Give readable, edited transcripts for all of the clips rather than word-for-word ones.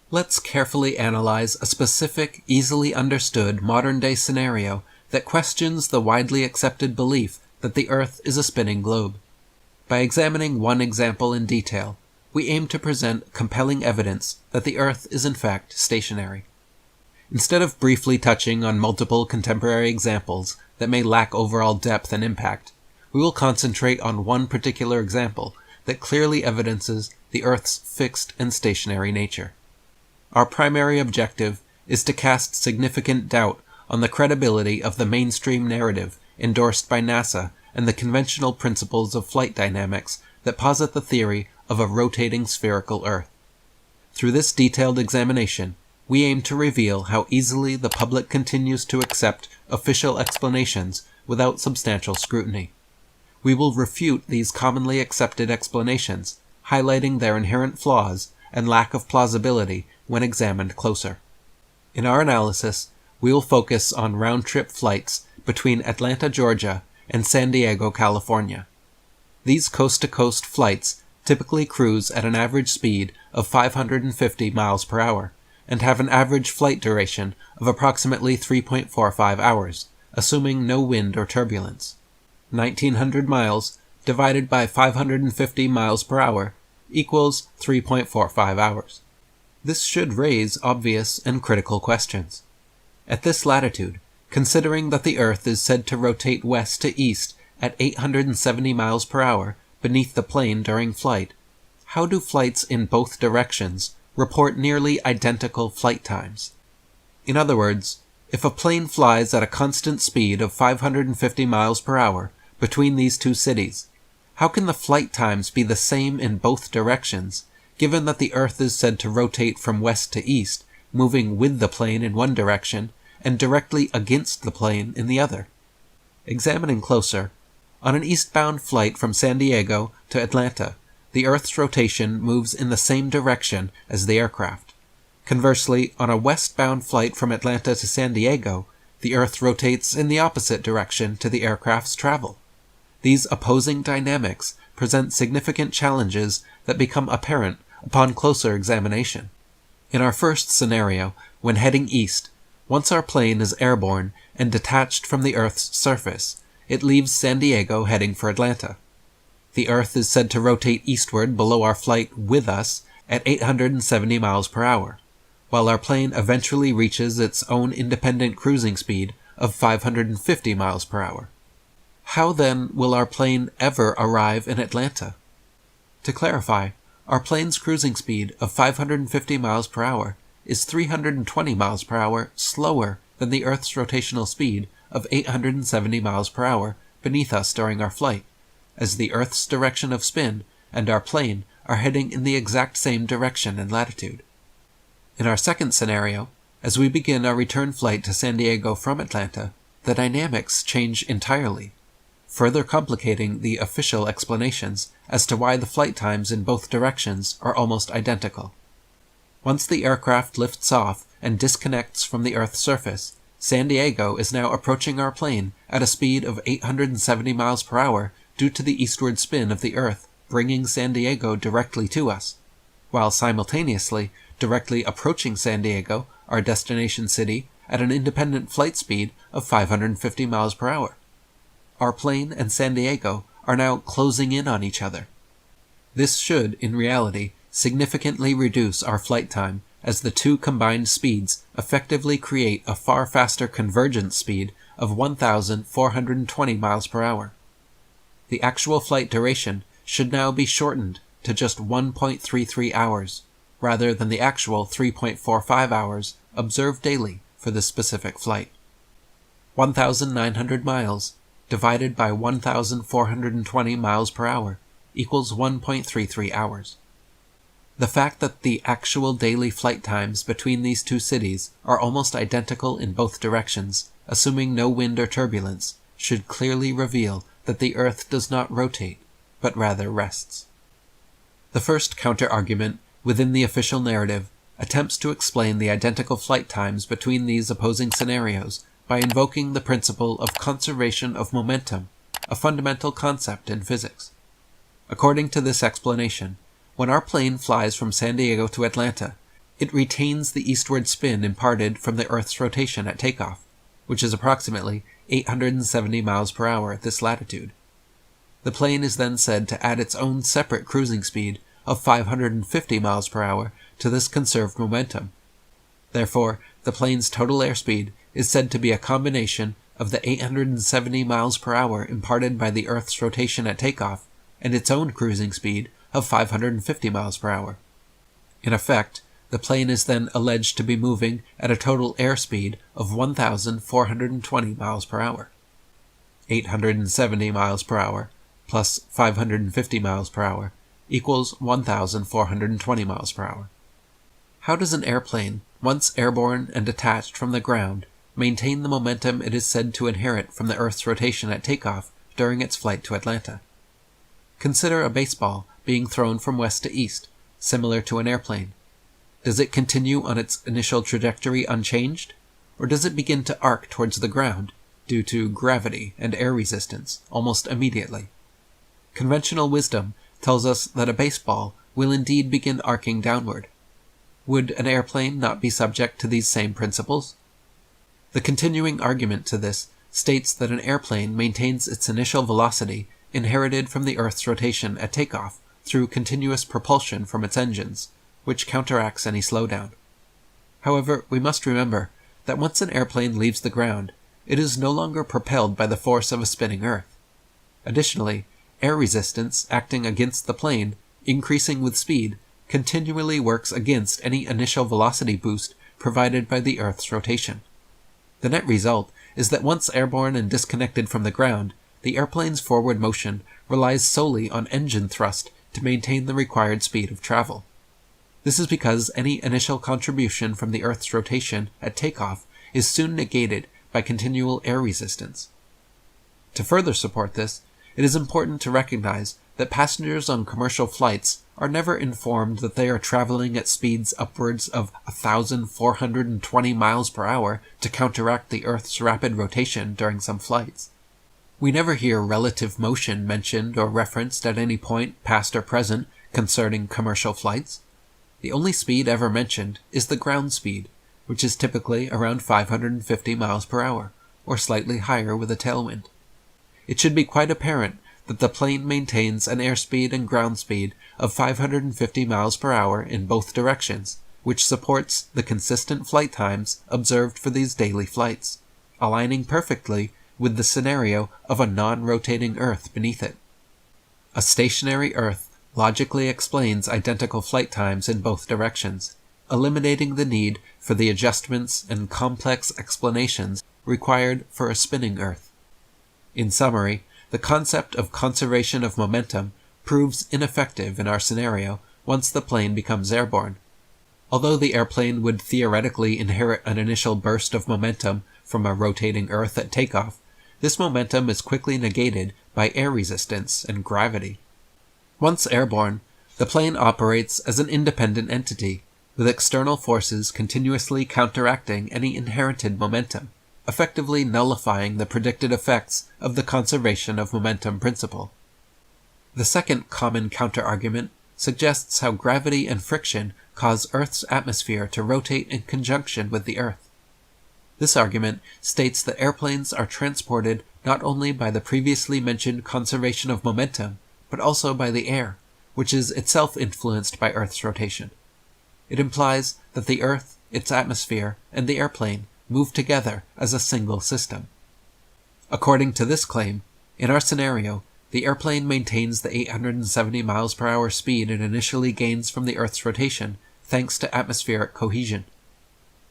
Let's carefully analyze a specific, easily understood modern-day scenario that questions the widely accepted belief that the Earth is a spinning globe. By examining one example in detail, we aim to present compelling evidence that the Earth is in fact stationary. Instead of briefly touching on multiple contemporary examples that may lack overall depth and impact, we will concentrate on one particular example that clearly evidences the Earth's fixed and stationary nature. Our primary objective is to cast significant doubt on the credibility of the mainstream narrative endorsed by NASA and the conventional principles of flight dynamics that posit the theory of a rotating spherical Earth. Through this detailed examination, we aim to reveal how easily the public continues to accept official explanations without substantial scrutiny. We will refute these commonly accepted explanations, highlighting their inherent flaws and lack of plausibility when examined closer. In our analysis, we will focus on round-trip flights between Atlanta, Georgia, and San Diego, California. These coast-to-coast flights typically cruise at an average speed of 550 miles per hour and have an average flight duration of approximately 3.45 hours, assuming no wind or turbulence. 1,900 miles divided by 550 miles per hour equals 3.45 hours. This should raise obvious and critical questions. At this latitude, considering that the Earth is said to rotate west to east at 870 miles per hour beneath the plane during flight, how do flights in both directions report nearly identical flight times? In other words, if a plane flies at a constant speed of 550 miles per hour between these two cities, how can the flight times be the same in both directions, given that the Earth is said to rotate from west to east, moving with the plane in one direction and directly against the plane in the other? Examining closer, on an eastbound flight from San Diego to Atlanta, the Earth's rotation moves in the same direction as the aircraft. Conversely, on a westbound flight from Atlanta to San Diego, the Earth rotates in the opposite direction to the aircraft's travel. These opposing dynamics present significant challenges that become apparent upon closer examination. In our first scenario, when heading east, once our plane is airborne and detached from the Earth's surface, it leaves San Diego heading for Atlanta. The Earth is said to rotate eastward below our flight with us at 870 miles per hour, while our plane eventually reaches its own independent cruising speed of 550 miles per hour. How then will our plane ever arrive in Atlanta? To clarify, our plane's cruising speed of 550 miles per hour is 320 miles per hour slower than the Earth's rotational speed of 870 miles per hour beneath us during our flight, as the Earth's direction of spin and our plane are heading in the exact same direction and latitude. In our second scenario, as we begin our return flight to San Diego from Atlanta, the dynamics change entirely, further complicating the official explanations as to why the flight times in both directions are almost identical. Once the aircraft lifts off and disconnects from the Earth's surface, San Diego is now approaching our plane at a speed of 870 miles per hour due to the eastward spin of the Earth, bringing San Diego directly to us, while simultaneously directly approaching San Diego, our destination city, at an independent flight speed of 550 miles per hour. Our plane and San Diego are now closing in on each other. This should, in reality, significantly reduce our flight time, as the two combined speeds effectively create a far faster convergence speed of 1,420 miles per hour. The actual flight duration should now be shortened to just 1.33 hours, rather than the actual 3.45 hours observed daily for this specific flight. 1,900 miles divided by 1,420 miles per hour equals 1.33 hours. The fact that the actual daily flight times between these two cities are almost identical in both directions, assuming no wind or turbulence, should clearly reveal that the Earth does not rotate, but rather rests. The first counter-argument within the official narrative attempts to explain the identical flight times between these opposing scenarios by invoking the principle of conservation of momentum, a fundamental concept in physics. According to this explanation, when our plane flies from San Diego to Atlanta, it retains the eastward spin imparted from the Earth's rotation at takeoff, which is approximately 870 miles per hour at this latitude. The plane is then said to add its own separate cruising speed of 550 miles per hour to this conserved momentum. Therefore, the plane's total airspeed is said to be a combination of the 870 miles per hour imparted by the Earth's rotation at takeoff and its own cruising speed of 550 miles per hour. In effect, the plane is then alleged to be moving at a total airspeed of 1,420 miles per hour. 870 miles per hour plus 550 miles per hour equals 1,420 miles per hour. How does an airplane, once airborne and detached from the ground, maintain the momentum it is said to inherit from the Earth's rotation at takeoff during its flight to Atlanta? Consider a baseball being thrown from west to east, similar to an airplane. Does it continue on its initial trajectory unchanged, or does it begin to arc towards the ground due to gravity and air resistance almost immediately? Conventional wisdom tells us that a baseball will indeed begin arcing downward. Would an airplane not be subject to these same principles? The continuing argument to this states that an airplane maintains its initial velocity inherited from the Earth's rotation at takeoff through continuous propulsion from its engines, which counteracts any slowdown. However, we must remember that once an airplane leaves the ground, it is no longer propelled by the force of a spinning Earth. Additionally, air resistance acting against the plane, increasing with speed, continually works against any initial velocity boost provided by the Earth's rotation. The net result is that once airborne and disconnected from the ground, the airplane's forward motion relies solely on engine thrust to maintain the required speed of travel. This is because any initial contribution from the Earth's rotation at takeoff is soon negated by continual air resistance. To further support this, it is important to recognize that passengers on commercial flights are never informed that they are traveling at speeds upwards of 1,420 miles per hour to counteract the Earth's rapid rotation during some flights. We never hear relative motion mentioned or referenced at any point, past or present, concerning commercial flights. The only speed ever mentioned is the ground speed, which is typically around 550 miles per hour, or slightly higher with a tailwind. It should be quite apparent that the plane maintains an airspeed and ground speed of 550 miles per hour in both directions, which supports the consistent flight times observed for these daily flights, aligning perfectly with the scenario of a non-rotating Earth beneath it. A stationary Earth logically explains identical flight times in both directions, eliminating the need for the adjustments and complex explanations required for a spinning Earth. In summary, the concept of conservation of momentum proves ineffective in our scenario once the plane becomes airborne. Although the airplane would theoretically inherit an initial burst of momentum from a rotating Earth at takeoff, this momentum is quickly negated by air resistance and gravity. Once airborne, the plane operates as an independent entity, with external forces continuously counteracting any inherited momentum, effectively nullifying the predicted effects of the conservation of momentum principle. The second common counterargument suggests how gravity and friction cause Earth's atmosphere to rotate in conjunction with the Earth. This argument states that airplanes are transported not only by the previously mentioned conservation of momentum, but also by the air, which is itself influenced by Earth's rotation. It implies that the Earth, its atmosphere, and the airplane move together as a single system. According to this claim, in our scenario, the airplane maintains the 870 miles per hour speed it initially gains from the Earth's rotation thanks to atmospheric cohesion.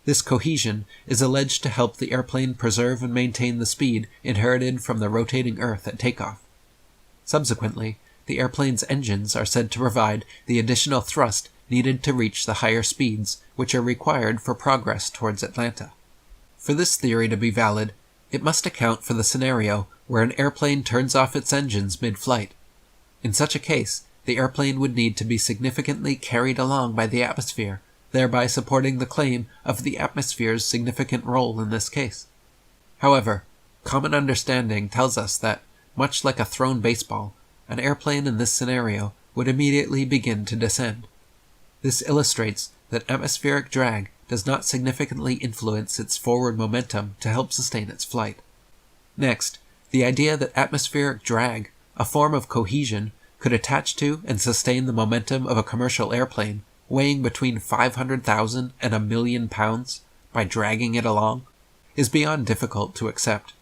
This cohesion is alleged to help the airplane preserve and maintain the speed inherited from the rotating Earth at takeoff. Subsequently, the airplane's engines are said to provide the additional thrust needed to reach the higher speeds which are required for progress towards Atlanta. For this theory to be valid, it must account for the scenario where an airplane turns off its engines mid-flight. In such a case, the airplane would need to be significantly carried along by the atmosphere, thereby supporting the claim of the atmosphere's significant role in this case. However, common understanding tells us that, much like a thrown baseball, an airplane in this scenario would immediately begin to descend. This illustrates that atmospheric drag does not significantly influence its forward momentum to help sustain its flight. Next, the idea that atmospheric drag, a form of cohesion, could attach to and sustain the momentum of a commercial airplane weighing between 500,000 and 1,000,000 pounds by dragging it along, is beyond difficult to accept.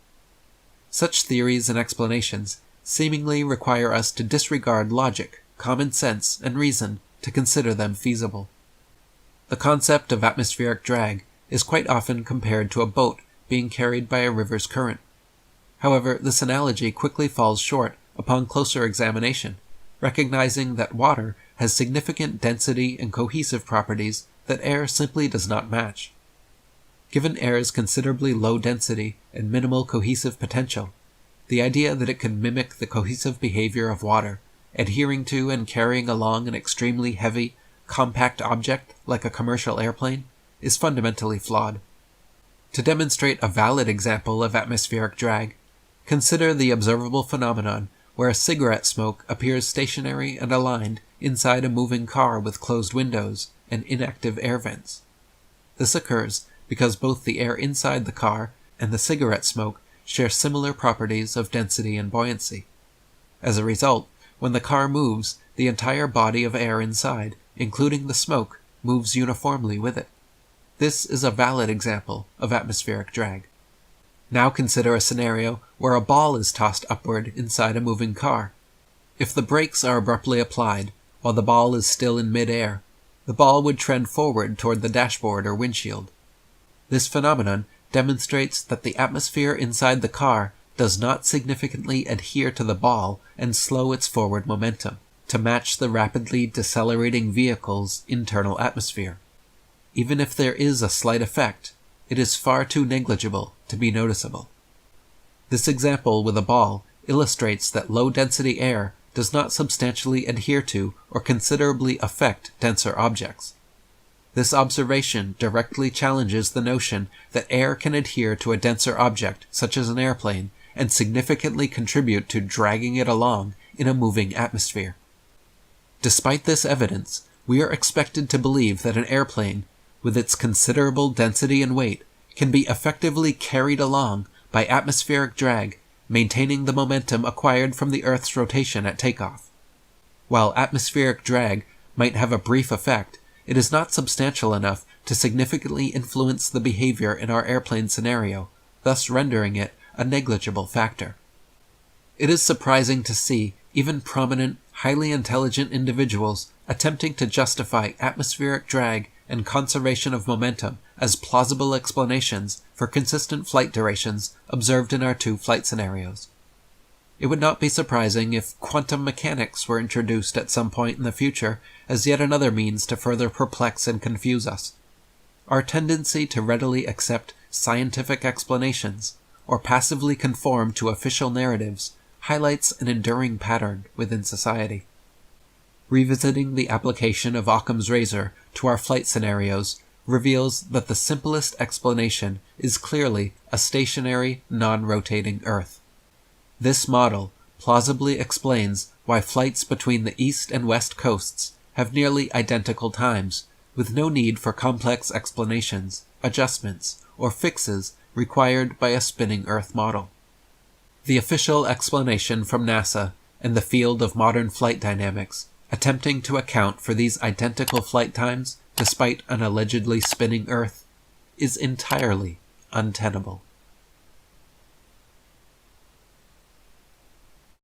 Such theories and explanations seemingly require us to disregard logic, common sense, and reason to consider them feasible. The concept of atmospheric drag is quite often compared to a boat being carried by a river's current. However, this analogy quickly falls short upon closer examination, recognizing that water has significant density and cohesive properties that air simply does not match. Given air's considerably low density and minimal cohesive potential, the idea that it can mimic the cohesive behavior of water, adhering to and carrying along an extremely heavy, compact object like a commercial airplane, is fundamentally flawed. To demonstrate a valid example of atmospheric drag, consider the observable phenomenon where a cigarette smoke appears stationary and aligned inside a moving car with closed windows and inactive air vents. This occurs because both the air inside the car and the cigarette smoke share similar properties of density and buoyancy. As a result, when the car moves, the entire body of air inside, including the smoke, moves uniformly with it. This is a valid example of atmospheric drag. Now consider a scenario where a ball is tossed upward inside a moving car. If the brakes are abruptly applied, while the ball is still in mid-air, the ball would trend forward toward the dashboard or windshield. This phenomenon demonstrates that the atmosphere inside the car does not significantly adhere to the ball and slow its forward momentum to match the rapidly decelerating vehicle's internal atmosphere. Even if there is a slight effect, it is far too negligible to be noticeable. This example with a ball illustrates that low-density air does not substantially adhere to or considerably affect denser objects. This observation directly challenges the notion that air can adhere to a denser object, such as an airplane, and significantly contribute to dragging it along in a moving atmosphere. Despite this evidence, we are expected to believe that an airplane, with its considerable density and weight, can be effectively carried along by atmospheric drag, maintaining the momentum acquired from the Earth's rotation at takeoff. While atmospheric drag might have a brief effect, it is not substantial enough to significantly influence the behavior in our airplane scenario, thus rendering it a negligible factor. It is surprising to see even prominent, highly intelligent individuals attempting to justify atmospheric drag and conservation of momentum as plausible explanations for consistent flight durations observed in our two flight scenarios. It would not be surprising if quantum mechanics were introduced at some point in the future as yet another means to further perplex and confuse us. Our tendency to readily accept scientific explanations or passively conform to official narratives highlights an enduring pattern within society. Revisiting the application of Occam's razor to our flight scenarios reveals that the simplest explanation is clearly a stationary, non-rotating Earth. This model plausibly explains why flights between the east and west coasts have nearly identical times, with no need for complex explanations, adjustments, or fixes required by a spinning Earth model. The official explanation from NASA and the field of modern flight dynamics, attempting to account for these identical flight times despite an allegedly spinning Earth, is entirely untenable.